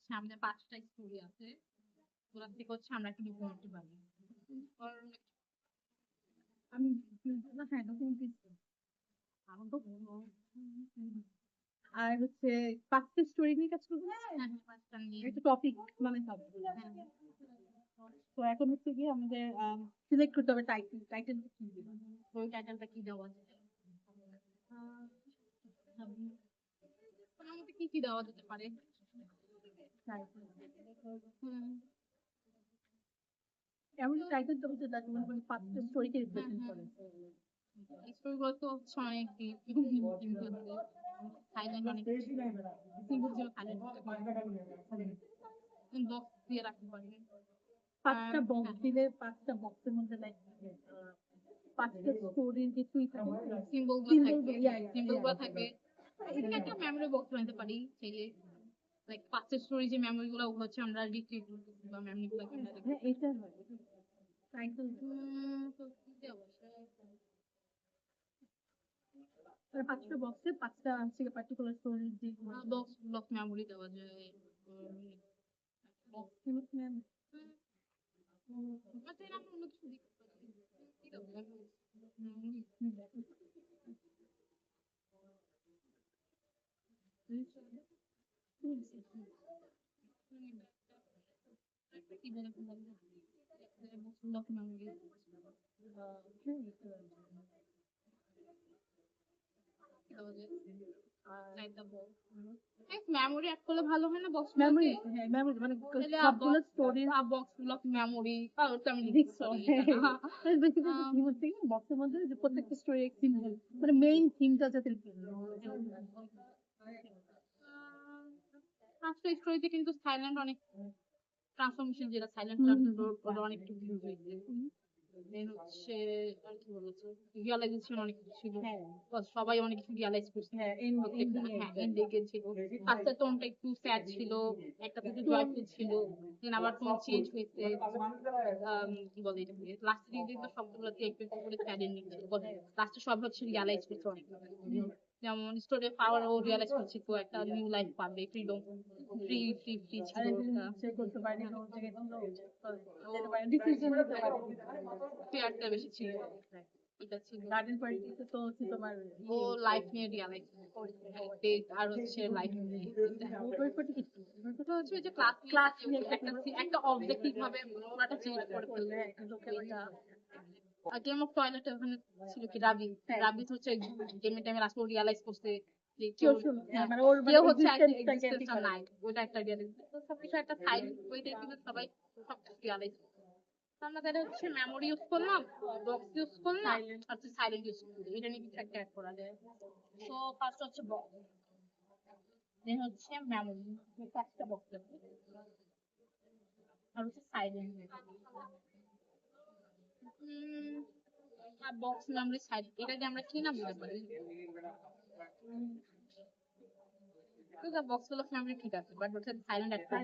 সামনে 5টা স্টোরি আছে। ওরা থেকে হচ্ছে আমরা একটা ডকুমেন্টারি বানাই। আমি না হ্যাঁ ডকুমেন্টারি আমার তো আর হচ্ছে 5টা স্টোরি নিয়ে কাজ করবো হ্যাঁ, 5টা নিয়ে একটা টপিক মানে সব হ্যাঁ। তো এখন হচ্ছে কি আমাদের সিলেক্ট করতে হবে টাইটেল কি দিব ওই টাইটেলটা কি দেওয়া যায়? তোমার মতে কি দেওয়া যেতে পারে? হুম, এমন টাইটেল দেবো যেটা তোমার মানে 5টা স্টোরিকে রিপ্রেজেন্ট করে স্টোরিগুলো তো হচ্ছে অনেক থাইল্যান্ড অনেক সিম্বল ছিল থাইল্যান্ড বক্স দিয়ে রাখতে পারি। 5টা বক্স দিলে 5টা বক্সের মধ্যে লাইক 5টা স্টোরির কিছুই থাকে সিম্বল গুলো থাকবে, সিম্বল গুলো থাকবে। এখানে একটা মেমোরি বক্স বানাতে পারি চাইলে। লাইক 5টা স্টোরি যে মেমোরি গুলো ওগুলো হচ্ছে আমরা রিক্রিয়েট করতেছি বা মেমোরি গুলো হ্যাঁ এটা হয় টাইটেল তো কি দেওয়া আর 5টা বক্সে 5টা হচ্ছে পার্টিকুলার স্টোরি যে বক্স ব্লক মেমোরি দেওয়া যায়। বক্স আচ্ছা এটা আমরা অন্য কিছু দিতে পারি। কি দেওয়া যায়? কি বলে ব্লক মেমোরি মেমোরি অ্যাড করলে ভালো হয় না বক্স মেমোরি হ্যাঁ মেমোরি মানে সবগুলো স্টোরি বক্স ব্লক মেমোরি ওটা আমি কি বলছি বক্সের মধ্যে যে প্রত্যেকটা স্টোরি এক সিম্বল মানে মেইন থিমটা যাতে পাঁচটা স্টোরিতে কিন্তু সাইলেন্ট অনেক ট্রান্সফরমেশন যেটা সাইলেন্ট ট্রান্সফরমেশন অনেক কিছু হয়েছে। দেন হচ্ছে আর কি বলেছে রিয়ালাইজেশন অনেক কিছু ছিল। সবাই অনেক কিছু রিয়ালাইজ করছে। হ্যাঁ এন্ডিং ছিল। ফার্স্টের টোনটা একটু স্যাড ছিল, একটা একটু জয়ফুল ছিল, দেন আবার টোন চেঞ্জ হয়েছে। কি বলে এটাকে লাস্টের দিকে কিন্তু সবগুলোতে একটু একটু করে স্যাড এন্ডিং ছিল। লাস্টে সব হচ্ছে রিয়ালাইজ করছে অনেক। যেমন স্টোরি পাওয়ার ও রিয়ালাইজ করছে তো একটা নিউ লাইফ পাবে, ফ্রিডম ফ্রি ফ্রি ফ্রি ছিল। সে করতে পারে না ওর জায়গায় ডিসিশন নিতে পারে ফেয়ারটা বেশি ছিল। এটা ছিল গার্ডেন পার্টিতে তো হচ্ছে তোমার ও লাইফ নিয়ে রিয়ালাইজ করতে আর হচ্ছে লাইফ নিয়ে তো হচ্ছে যে ক্লাস নিয়ে একটা অবজেক্টিভ ভাবে পুরোটা চেঞ্জ করে ফেলবে এটা গেম অফ টয়লেট ওখানে ছিল কি রাবি রাবি হচ্ছে গেমের টাইমে লাস্ট রিয়ালাইজ করতে যে কেউ মানে ওর কেউ হচ্ছে এক্সিস্টেন্সটা নাই ওটা একটা রিয়ালাইজ তো সবকিছু একটা সাইড ওইটাই কিন্তু সবাই সবকিছু রিয়ালাইজ আমরা তাহলে হচ্ছে মেমোরি ইউজ করলাম বক্স ইউজ করলাম আর সাইলেন্ট ইউজ করলাম এটা নিয়ে কিছু একটা অ্যাড করা যায় তো ফার্স্ট হচ্ছে বক্স দেন হচ্ছে মেমোরি পাঁচটা বক্স আর হচ্ছে সাইলেন্ট আর বক্স মেমোরি সাইলেন্ট এটাকে আমরা কি নাম দিতে পারি বক্স গুলো মেমোরি ঠিক আছে বাট হচ্ছে সাইলেন্ট একটা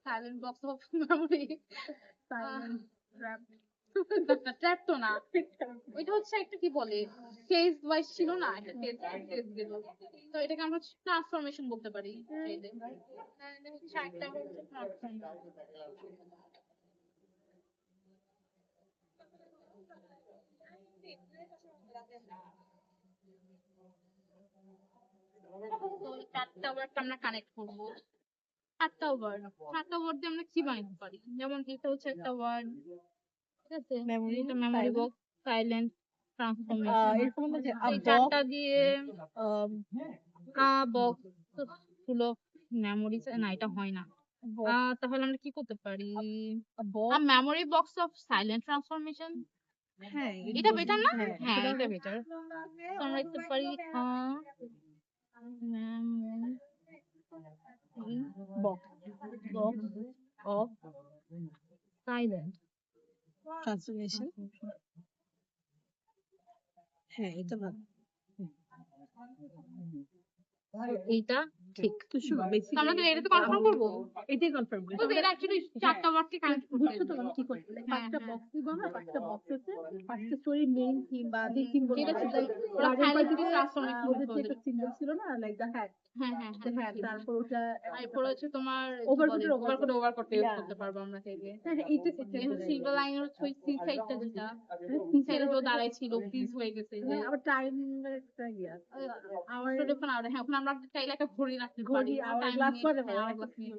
silent box of memory trap তো না ওইটা হচ্ছে একটা কি বলে ফেজ ওয়াইজ ছিল না একটা ফেজ দিল তো এটাকে আমরা ট্রান্সফরমেশন বলতে পারি হচ্ছে একটা তো চারটা ওয়ার্ড আমরা কানেক্ট করবো চারটা ওয়ার্ড দিয়ে আমরা কি বানাতে পারি যেমন এটা হচ্ছে একটা ওয়ার্ড ঠিক আছে এটা মেমোরি বক্স সাইলেন্ট ট্রান্সফরমেশন এই চারটা দিয়ে বক্স ফুল অফ মেমোরি না এটা হয় না তাহলে আমরা কি করতে পারি memory box of silent transformation হ্যাঁ এটা বেটার না হ্যাঁ এটা বেটার আমরা লিখতে পারি box of silent ট্রান্সফরমেশন হ্যাঁ এটা ভালো এইটা ঠিক। তো শুনো তো বেসিক্যালি আমরা কি এটা তো কনফার্ম করবো? এটাই কনফার্ম করি বলতে এটা অ্যাকচুয়ালি 4টা ওয়ার্ডকে কানেক্ট করতে বুঝছো তো আমি কি করছি হ্যাঁ, পাঁচটা হ্যাঁ। বক্স দিব না পাঁচটা বক্স আছে পাঁচটা স্টোরি মেইন থিম বা যে সিম্বল যেটা ছিল ওরা গার্ডেন silent পার্টিতে transformation ওদের যে বলে। একটা সিম্বল ছিল না লাইক দ্য হ্যাট হ্যাঁ, হ্যাঁ, হ্যাঁ। হ্যাঁ তারপর ওটা আর এরপর হচ্ছে তোমার Overcoat এর ওভারকোট ওভারকোট ইউজ Yeah. করতে পারবো আমরা চাইলে। হ্যাঁ হ্যাঁ এইটা সিলভার লাইনের হচ্ছে ওই সি সাইডটা যেটা সি সাইডে যে দাঁড়াই ছিল ফ্রিজ হয়ে গেছে যে আবার টাইম একটা ইয়া আমার ওখানে আমরা হ্যাঁ ওখানে আমরা চাইলে একটা ঘড়ি রাখতে পারি ঘড়ি আর টাইম গ্লাস করে হ্যাঁ আওয়ার গ্লাস নিয়ে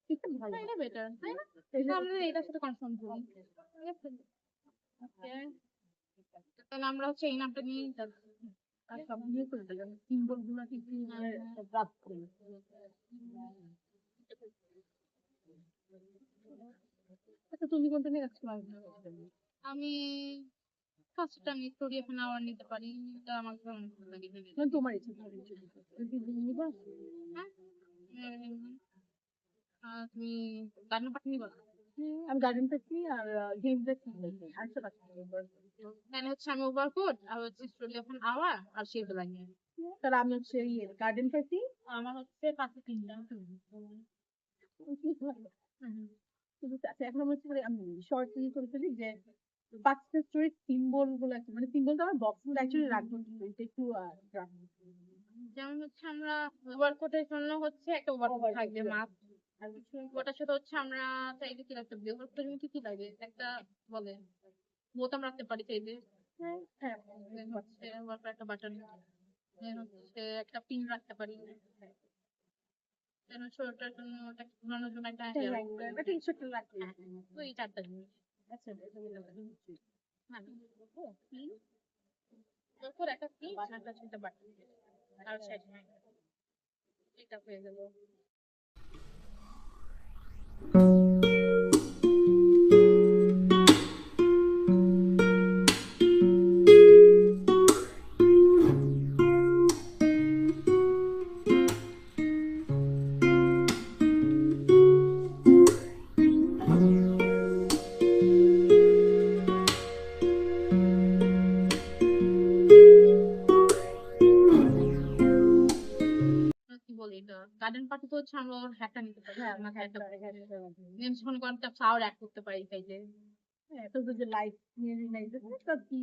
এটা ভালো এটা বেটার তাই না? এই যে তো আমরা এটার সাথে কনফার্ম করি ঠিক আছে ওকে তাহলে আমরা হচ্ছে এই নামটা নিয়ে আর সব নিয়ে করে দিলাম সিম্বল গুলো কি কি ড্রাফট করি আচ্ছা তুমি কোনটা নিয়ে কাজ করো আমি ফার্স্টটা নিয়ে স্টোরি এখানে আবার নিতে পারি এটা আমার কাছে অনেক ভালো লাগে মানে তোমার ইচ্ছা তুমি নিবা হ্যাঁ তুমি গার্ডেন পার্টি নিবা আমি গার্ডেন পেছি আর গেম দেখি আচ্ছা তাহলে হচ্ছে আমি ওভারকোট আর হচ্ছে স্টোরি এখন আওয়ার আর শিল্প লাগিয়ে তাহলে আমি হচ্ছে গার্ডেন পেছি আমার হচ্ছে পাশে তিনটা আচ্ছা এখন আমি হচ্ছে আমি শর্ট নিয়ে করে ফেলি যে পাঁচটা স্টোরি সিম্বল গুলো আছে মানে সিম্বলটা আমার বক্স অ্যাকচুয়ালি রাখবো এটা একটু যেমন হচ্ছে আমরা ওভারকোটের জন্য হচ্ছে একটা ওভারকোট থাকবে মাস্ক আর ওটার সাথে হচ্ছে আমরা চাইলে কি রাখতে পারি ওভারকোটের জন্য কি লাগবে একটা বলে বোতাম রাখতে পারি চাইলে হ্যাঁ হচ্ছে ওভারকোট একটা বাটন হচ্ছে একটা পিন রাখতে পারি যেন ছোটটার জন্য ওটা ঘোরানোর জন্য একটা একটা ইনস্ট্রাক্টর রাখি তো এই চারটা জিনিস আচ্ছা হ্যাঁ তারপর একটা পিন আর একটা বাটন আর সাইড এটা হয়ে গেল কি বলি এটা গার্ডেন পার্টি তো হচ্ছে আমরা ওর হ্যাটটা নিতে পারি হ্যাঁ মাথায় একটা হ্যাঁ নেমস মনে করেন একটা ফ্লাওয়ার অ্যাড করতে পারি চাইলে তো যে লাইট নিয়ে নাই তো কি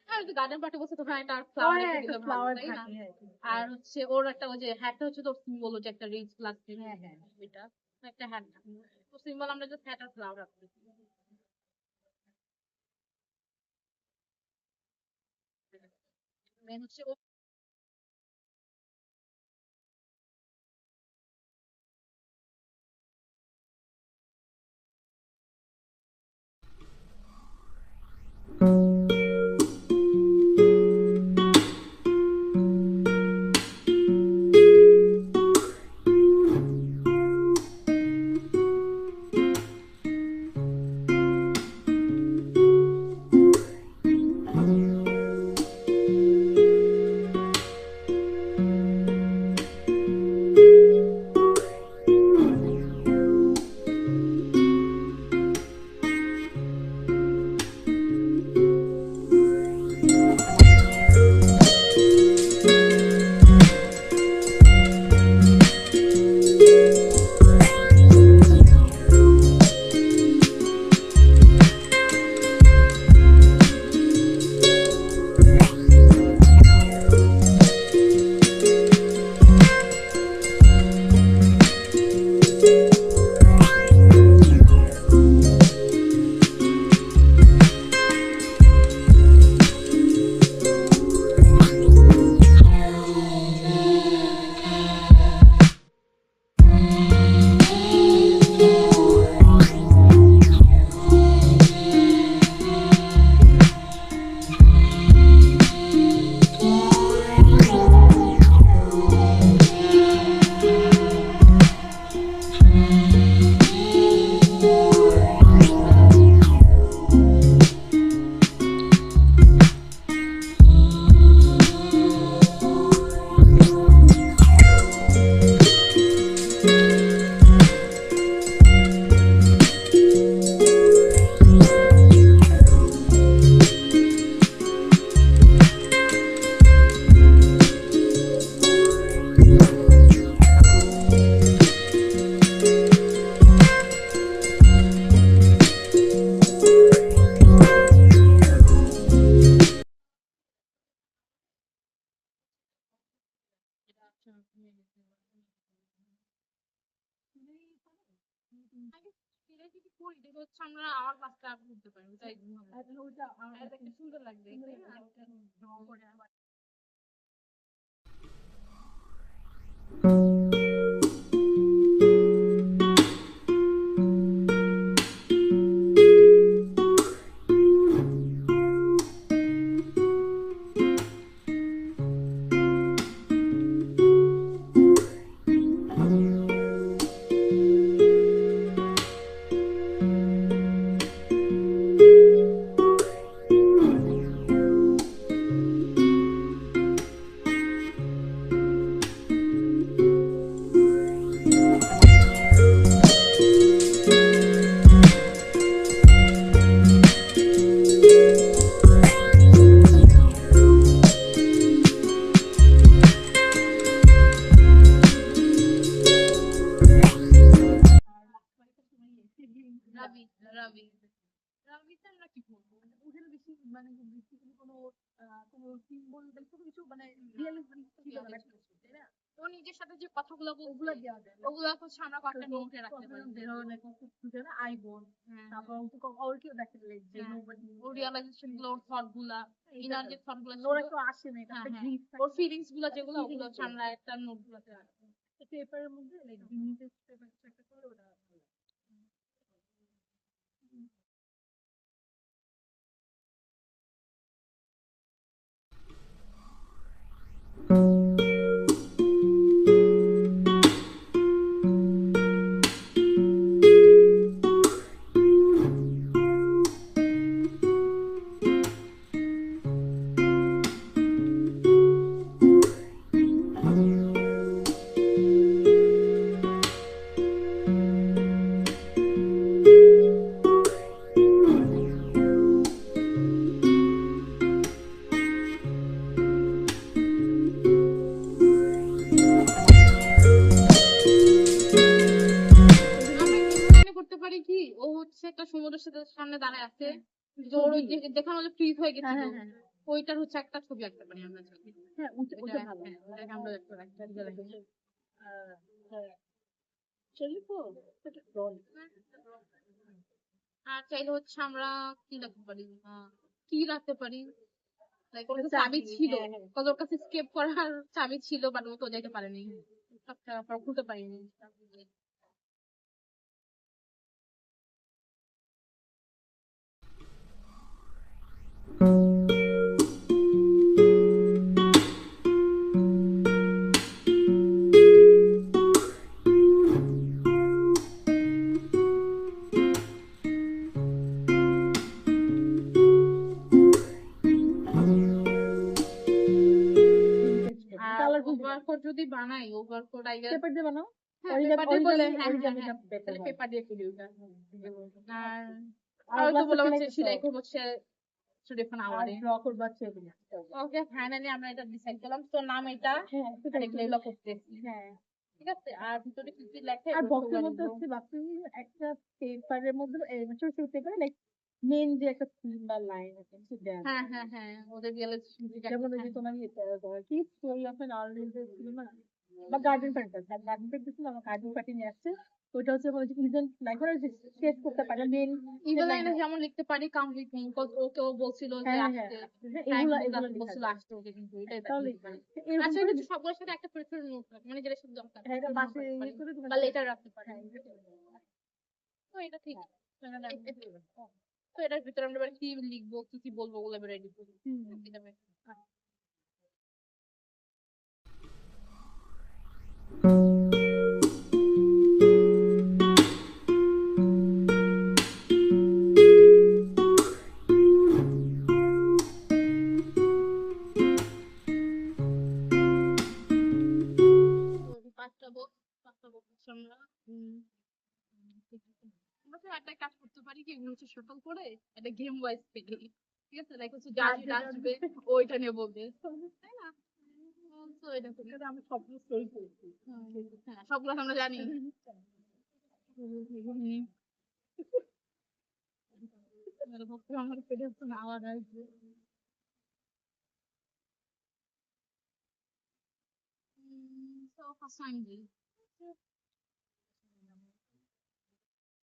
আর যদি গার্ডেন পার্টি বসে তখন একটা ফ্লাওয়ার রেখে দিলে ভালো ফ্লাওয়ার তাই না থাকে আর হচ্ছে ওর একটা ওই যে হ্যাটটা হচ্ছে তোর সিম্বল হচ্ছে একটা রিচ প্লাস হ্যাঁ হ্যাঁ এটা একটা হ্যাট তো সিম্বল আমরা জাস্ট হ্যাট আর ফ্লাওয়ার রাখতে মেন হচ্ছে ও আগে ফিরে যদি করি দেখো হচ্ছে আমরা আমার ক্লাসটা করতে পারি তাই ওটা আমার একটা সুন্দর লাগবে তাই না? ড্র করে আবার রাবি রাবি রাবিতে আমরা কি করবো? ওখানে বেশি মানে বেশি কোনো সিম্বল বা কোনো কিছু মানে রিয়েলিস্টিক ছিল না তাই না? ও নিজের সাথে যে কথাগুলো বলছে ওগুলা দেওয়া যায় না। ওগুলা হচ্ছে আমরা কয়েকটা নোটে রাখতে পারি। আইবোন হ্যাঁ, তারপর ওর কেউ দেখে যে হ্যাঁ। nobody ওর রিয়ালাইজেশন গুলো ওর থট গুলা ইনার যে থট গুলো ওরা কেউ আসে না এটা হ্যাঁ, একটা হ্যাঁ। গ্লিফ ওর ফিলিংস গুলা যেগুলো ওগুলো হচ্ছে আমরা একটা নোট গুলাতে রাখবো। পেপারের মধ্যে লাইক জিনিসের পেপার একটা করে ওটা আমরা ডিজাইন করতে পারি কি ও হচ্ছে একটা সমুদ্রের সাথে সামনে দাঁড়ায় আছে যে ওর ওই দেখানো যে ফ্রিজ হয়ে গেছিল ওইটার হচ্ছে একটা ছবি আঁকতে পারি আমরা চাইলে। হ্যাঁ ওটা ভালো হ্যাঁ, ওটাকে আমরা একটা design চলি তো এটা ড্রয়িং আর চাইলে হচ্ছে আমরা কি রাখতে পারি কি রাখতে পারি লাইক ওর কাছে চাবি, চাবি ছিল হ্যাঁ, হ্যাঁ। কত ওর কাছে স্কেপ করার চাবি ছিল বাট ও তো যাইতে পারেনি সবটা খুলতে পারিনি আর কালারফুল ওভারকোট যদি বানাই ওভারকোট আই গেস পেপার দিয়ে বানাও হ্যাঁ পেপার দিয়ে বলে হ্যাঁ হ্যাঁ হ্যাঁ পেপার পেপার দিয়ে করি ওটা আর আর আর তো বলে সেলাই হচ্ছে সেলাই করবো হচ্ছে ডিফারেন্ট আর আওয়ারে ড্র করবা ছবি ওকে ফাইনালি আমরা এটা ডিসাইড করলাম তো নাম এটা হ্যাঁ আর এগুলো করতেছি হ্যাঁ ঠিক আছে আর ভিতরে কি কি লেখা আর এগুলো বক্সের সবগুলো মধ্যে লিখবো। হচ্ছে ভাবছি একটা পেপারের মধ্যে ছোট ছোট পেপারে লাইক মেন যে একটা থিম বা লাইন আছে সেটা দেয়া হ্যাঁ হ্যাঁ হ্যাঁ ওদের রিয়েলাইজেশন যেমন ওই যে তোমার কি স্টোরি অফ এন আর্লি ছিল না বা গার্ডেন প্যান্ট গার্ডেন প্যান্ট ছিল আমার গার্ডেন প্যান্ট নিয়ে আসছে ওইটা হচ্ছে বলে যে ইভেন্ট লাইক ওরা শেষ করতে পারে মেন ইভেন লাইনে যেমন লিখতে পারি কামপ্লিট ওকে ও বলছিল যে হ্যাঁ, আসতে এগুলা বলছিল আসতে ওকে কিন্তু এটাই তাহলে লিখতে পারি আচ্ছা কিন্তু সবগুলোর সাথে একটা প্রেফারেন্স নোট রাখ মানে যেটা শুধু দরকার হ্যাঁ এটা পাশে ইয়ে করে বা লেটার রাখতে পারি তো এটা ঠিক তো এটার ভিতরে আমরা এবার কি লিখবো কি কি বলবো ওগুলো এবার রেডি করি এটা বেশ। পাঁচটা বক্স আমরা আমরা তো একটা কাজ করতে পারি কি এগুলো হচ্ছে সকাল করে একটা গেম ওয়াইজ থেকে ঠিক আছে লাইক হচ্ছে যার যেটা আসবে ওইটা নিয়ে বলবে তাই না তো এটা করি আমি সবগুলো স্টোরি করেছি হ্যাঁ সবগুলো আমরা জানি আমার পেটে আওয়াজ আসবে তো ফার্স্ট টাইম দিই